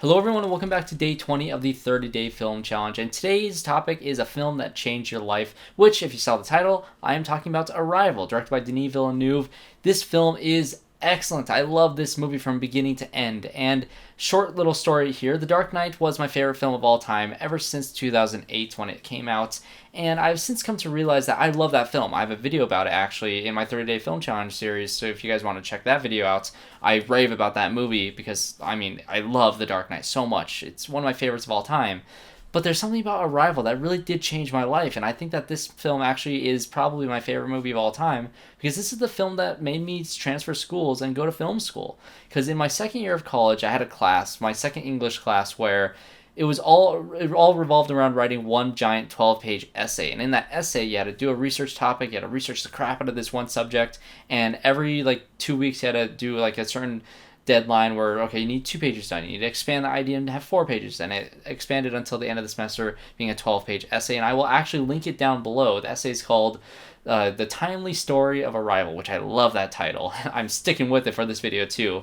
Hello everyone and welcome back to day 20 of the 30-day film challenge, and today's topic is a film that changed your life, which, if you saw the title, I am talking about Arrival, directed by Denis Villeneuve. This film is excellent. I love this movie from beginning to end. And short little story here, The Dark Knight was my favorite film of all time ever since 2008 when it came out, and I've since come to realize that I love that film. I have a video about it actually in my 30-day film challenge series, so if you guys want to check that video out, I rave about that movie because I love The Dark Knight so much. It's one of my favorites of all time. But there's something about Arrival that really did change my life, and I think that this film actually is probably my favorite movie of all time because this is the film that made me transfer schools and go to film school. Because in my second year of college, I had a class, my second English class, where it all revolved around writing one giant 12-page essay. And in that essay, you had to do a research topic, you had to research the crap out of this one subject, and every 2 weeks you had to do a certain deadline where, okay, you need 2 pages done. You need to expand the idea and have 4 pages. And it expanded until the end of the semester being a 12-page essay. And I will actually link it down below. The essay is called The Timely Story of Arrival, which I love that title. I'm sticking with it for this video too.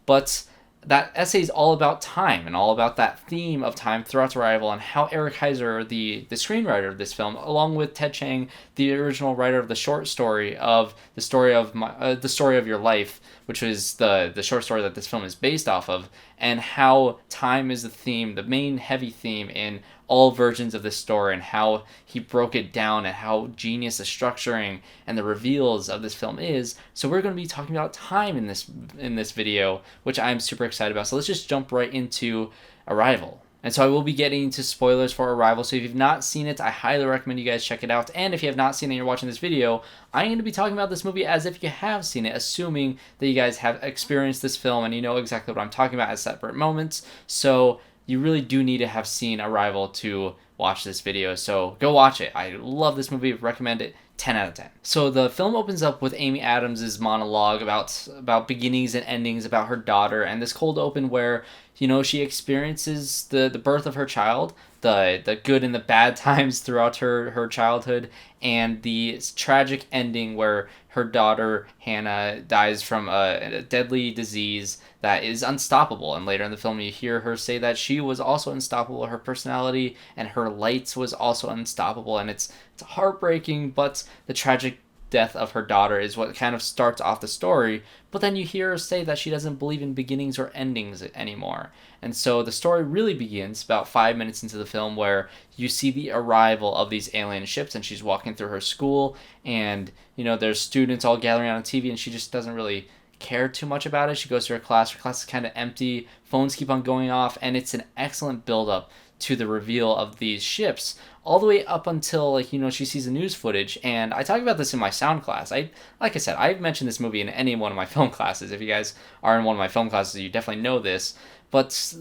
But that essay is all about time and all about that theme of time throughout Arrival and how Eric Heiser, the screenwriter of this film, along with Ted Chiang, the original writer of the short story of the story of your life, which is the short story that this film is based off of, and how time is the theme, the main heavy theme in all versions of this story, and how he broke it down and how genius the structuring and the reveals of this film is. So we're going to be talking about time in this video, which I'm super excited about. So let's just jump right into Arrival. And so I will be getting into spoilers for Arrival, so if you've not seen it, I highly recommend you guys check it out. And if you have not seen it and you're watching this video, I'm going to be talking about this movie as if you have seen it, assuming that you guys have experienced this film and you know exactly what I'm talking about at separate moments. So you really do need to have seen Arrival to watch this video, so go watch it. I love this movie, recommend it, 10 out of 10. So the film opens up with Amy Adams' monologue about beginnings and endings, about her daughter, and this cold open where, she experiences the birth of her child, the good and the bad times throughout her childhood, and the tragic ending where her daughter Hannah dies from a deadly disease that is unstoppable. And later in the film you hear her say that she was also unstoppable, her personality and her lights was also unstoppable, and it's heartbreaking, but the tragic death of her daughter is what kind of starts off the story. But then you hear her say that she doesn't believe in beginnings or endings anymore. And so the story really begins about 5 minutes into the film, where you see the arrival of these alien ships, and she's walking through her school, and there's students all gathering on TV, and she just doesn't really care too much about it. She goes to her class is kind of empty, phones keep on going off, and it's an excellent build-up to the reveal of these ships, all the way up until she sees the news footage. And I talk about this in my sound class. Like I said, I've mentioned this movie in any one of my film classes. If you guys are in one of my film classes, you definitely know this. But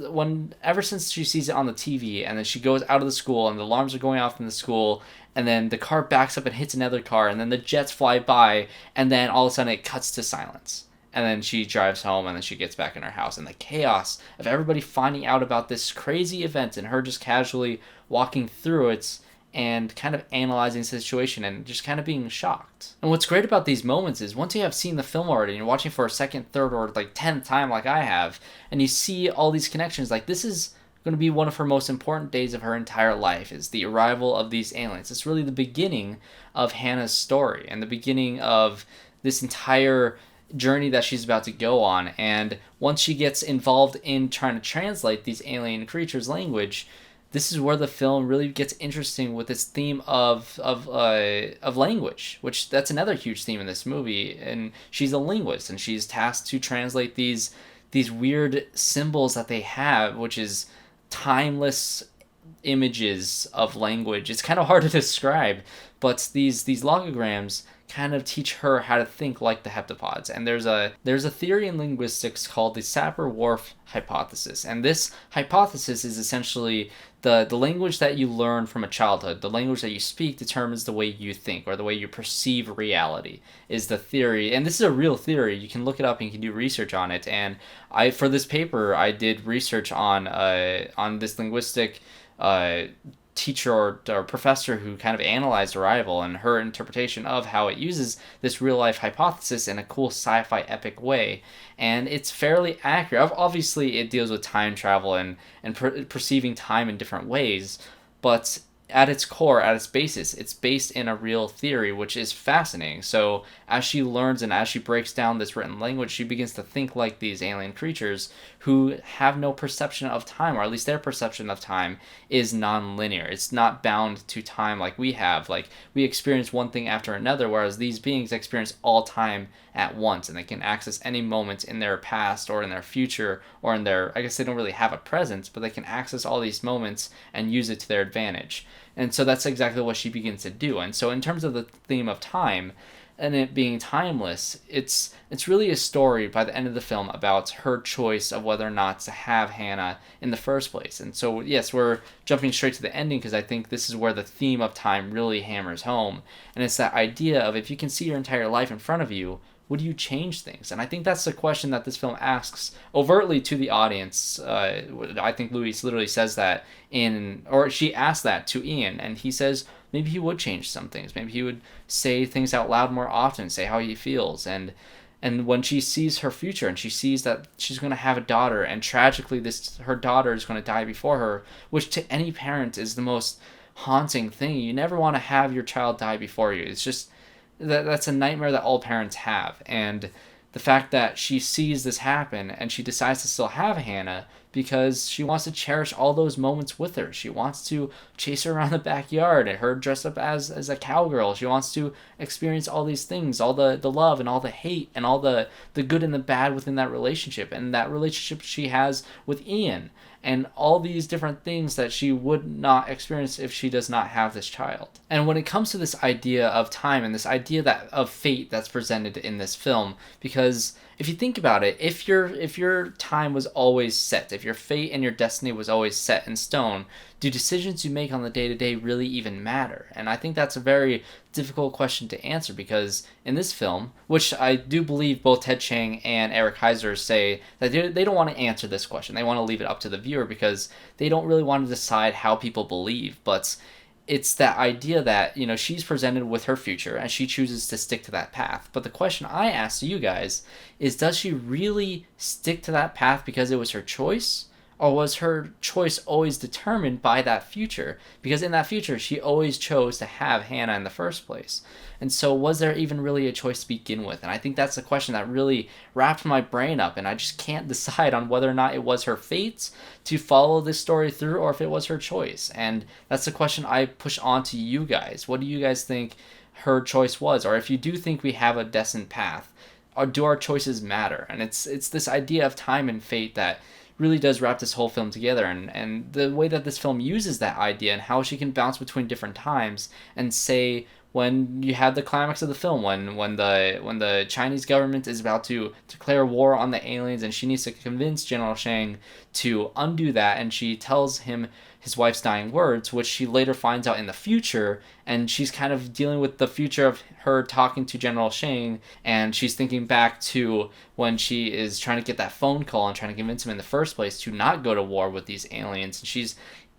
ever since she sees it on the TV, and then she goes out of the school, and the alarms are going off in the school, and then the car backs up and hits another car, and then the jets fly by, and then all of a sudden it cuts to silence. And then she drives home, and then she gets back in her house. And the chaos of everybody finding out about this crazy event and her just casually walking through it and kind of analyzing the situation and just kind of being shocked. And what's great about these moments is once you have seen the film already and you're watching for a second, third, or 10th time like I have, and you see all these connections, this is going to be one of her most important days of her entire life, is the arrival of these aliens. It's really the beginning of Hannah's story and the beginning of this entire journey that she's about to go on. And once she gets involved in trying to translate these alien creatures' language, this is where the film really gets interesting with its theme of language, which that's another huge theme in this movie. And she's a linguist, and she's tasked to translate these weird symbols that they have, which is timeless images of language. It's kind of hard to describe, but these logograms kind of teach her how to think like the heptapods. And there's a theory in linguistics called the Sapir-Whorf hypothesis, and this hypothesis is essentially the language that you learn from a childhood, the language that you speak determines the way you think, or the way you perceive reality, is the theory. And this is a real theory. You can look it up and you can do research on it. And for this paper I did research on this linguistic teacher or professor who kind of analyzed Arrival and her interpretation of how it uses this real life hypothesis in a cool sci-fi epic way. And it's fairly accurate. Obviously, it deals with time travel and perceiving time in different ways, but at its core, at its basis, it's based in a real theory, which is fascinating. So as she learns and as she breaks down this written language, she begins to think like these alien creatures who have no perception of time, or at least their perception of time is non-linear. It's not bound to time like we have. Like, we experience one thing after another, whereas these beings experience all time at once, and they can access any moment in their past or in their future or in their, I guess they don't really have a present, but they can access all these moments and use it to their advantage. And so that's exactly what she begins to do. And so in terms of the theme of time and it being timeless, it's really a story by the end of the film about her choice of whether or not to have Hannah in the first place. And so, yes, we're jumping straight to the ending because I think this is where the theme of time really hammers home. And it's that idea of, if you can see your entire life in front of you, would you change things? And I think that's the question that this film asks overtly to the audience. I think Louise literally says that or she asked that to Ian, and he says maybe he would change some things. Maybe he would say things out loud more often, say how he feels. And when she sees her future and she sees that she's going to have a daughter, and tragically her daughter is going to die before her, which to any parent is the most haunting thing. You never want to have your child die before you. It's just that's a nightmare that all parents have. And the fact that she sees this happen and she decides to still have Hannah because she wants to cherish all those moments with her. She wants to chase her around the backyard and her dressed up as a cowgirl. She wants to experience all these things, all the love and all the hate and all the good and the bad within that relationship, and that relationship she has with Ian, and all these different things that she would not experience if she does not have this child. And when it comes to this idea of time and this idea of fate that's presented in this film, because if you think about it, if your time was always set, if your fate and your destiny was always set in stone, do decisions you make on the day-to-day really even matter? And I think that's a very difficult question to answer, because in this film, which I do believe both Ted Chiang and Eric Heiser say that they don't want to answer this question. They want to leave it up to the viewer because they don't really want to decide how people believe. But it's that idea that, she's presented with her future and she chooses to stick to that path. But the question I ask you guys is, does she really stick to that path because it was her choice? Or was her choice always determined by that future? Because in that future, she always chose to have Hannah in the first place. And so was there even really a choice to begin with? And I think that's the question that really wrapped my brain up, and I just can't decide on whether or not it was her fate to follow this story through or if it was her choice. And that's the question I push on to you guys. What do you guys think her choice was? Or if you do think we have a destined path, or do our choices matter? And it's this idea of time and fate that really does wrap this whole film together, and the way that this film uses that idea and how she can bounce between different times and say, when you have the climax of the film, when the Chinese government is about to declare war on the aliens and she needs to convince General Shang to undo that, and she tells him his wife's dying words, which she later finds out in the future, and she's kind of dealing with the future of her talking to General Shang, and she's thinking back to when she is trying to get that phone call and trying to convince him in the first place to not go to war with these aliens. And she's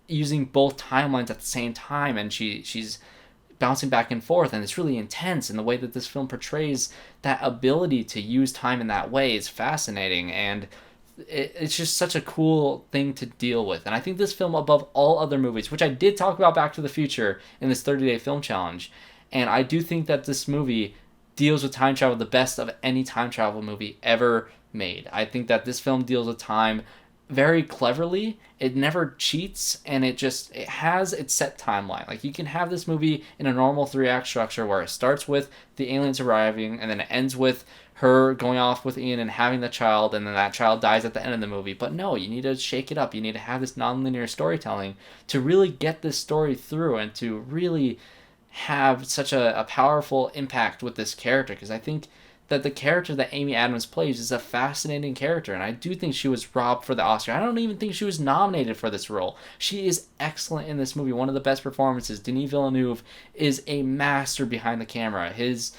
using both timelines at the same time, and she's bouncing back and forth, and it's really intense. And the way that this film portrays that ability to use time in that way is fascinating, and it's just such a cool thing to deal with. And I think this film, above all other movies, which I did talk about Back to the Future in this 30-day film challenge, and I do think that this movie deals with time travel the best of any time travel movie ever made. I think that this film deals with time very cleverly. It never cheats, and it has its set timeline. Like, you can have this movie in a normal 3-act structure where it starts with the aliens arriving and then it ends with her going off with Ian and having the child, and then that child dies at the end of the movie. But no, you need to shake it up. You need to have this nonlinear storytelling to really get this story through and to really have such a powerful impact with this character, because I think that the character that Amy Adams plays is a fascinating character, and I do think she was robbed for the Oscar. I don't even think she was nominated for this role. She is excellent in this movie, one of the best performances. Denis Villeneuve is a master behind the camera. His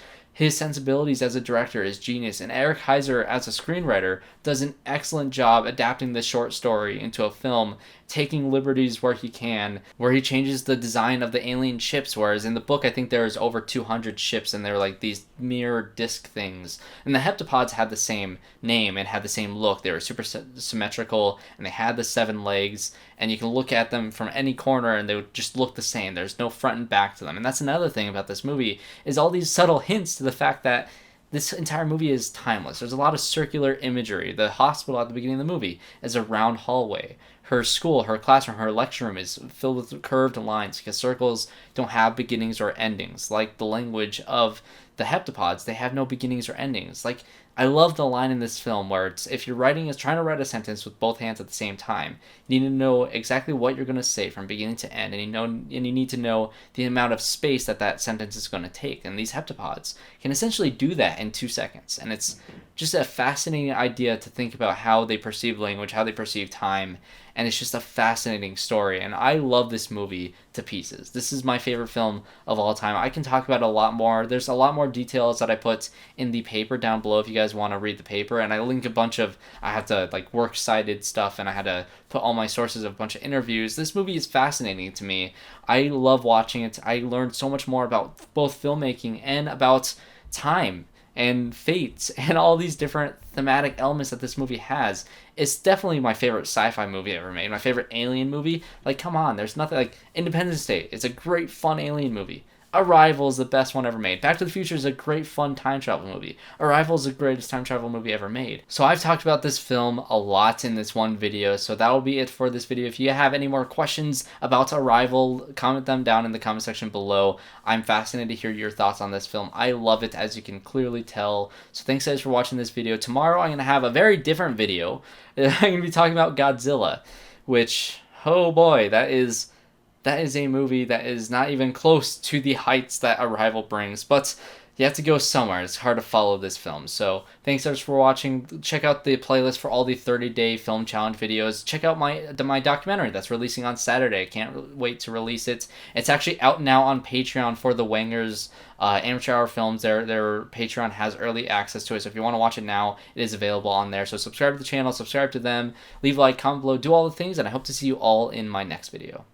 sensibilities as a director is genius, and Eric Heiser as a screenwriter does an excellent job adapting this short story into a film taking liberties where he can, where he changes the design of the alien ships, whereas in the book I think there's over 200 ships and they're like these mirror disc things. And the heptapods had the same name and had the same look. They were super symmetrical and they had the 7 legs, and you can look at them from any corner and they would just look the same. There's no front and back to them. And that's another thing about this movie, is all these subtle hints to the fact that this entire movie is timeless. There's a lot of circular imagery. The hospital at the beginning of the movie is a round hallway. Her school, her classroom, her lecture room is filled with curved lines because circles don't have beginnings or endings. Like the language of the heptapods, they have no beginnings or endings. Like, I love the line in this film where it's, if you're trying to write a sentence with both hands at the same time, you need to know exactly what you're going to say from beginning to end, and you need to know the amount of space that sentence is going to take. And these heptapods can essentially do that in 2 seconds. And it's just a fascinating idea to think about how they perceive language, how they perceive time, and it's just a fascinating story. And I love this movie to pieces. This is my favorite film of all time. I can talk about it a lot more. There's a lot more details that I put in the paper down below if you guys want to read the paper, and I link a bunch of, I have to like works cited stuff, and I had to put all my sources of a bunch of interviews. This movie is fascinating to me. I love watching it. I learned so much more about both filmmaking and about time and fate and all these different thematic elements that this movie has. It's definitely my favorite sci-fi movie ever made. My favorite alien movie. Like, come on, there's nothing like Independence Day. It's a great, fun alien movie. Arrival is the best one ever made. Back to the Future is a great, fun time travel movie. Arrival is the greatest time travel movie ever made. So I've talked about this film a lot in this one video, so that will be it for this video. If you have any more questions about Arrival, comment them down in the comment section below. I'm fascinated to hear your thoughts on this film. I love it, as you can clearly tell. So thanks guys for watching this video. Tomorrow I'm going to have a very different video. I'm going to be talking about Godzilla, which, oh boy, that is a movie that is not even close to the heights that Arrival brings, but you have to go somewhere. It's hard to follow this film. So thanks guys for watching. Check out the playlist for all the 30-day film challenge videos. Check out my documentary that's releasing on Saturday. I can't wait to release it. It's actually out now on Patreon for the Wangers Amateur Hour Films. Their Patreon has early access to it, so if you want to watch it now, it is available on there. So subscribe to the channel, subscribe to them, leave a like, comment below, do all the things, and I hope to see you all in my next video.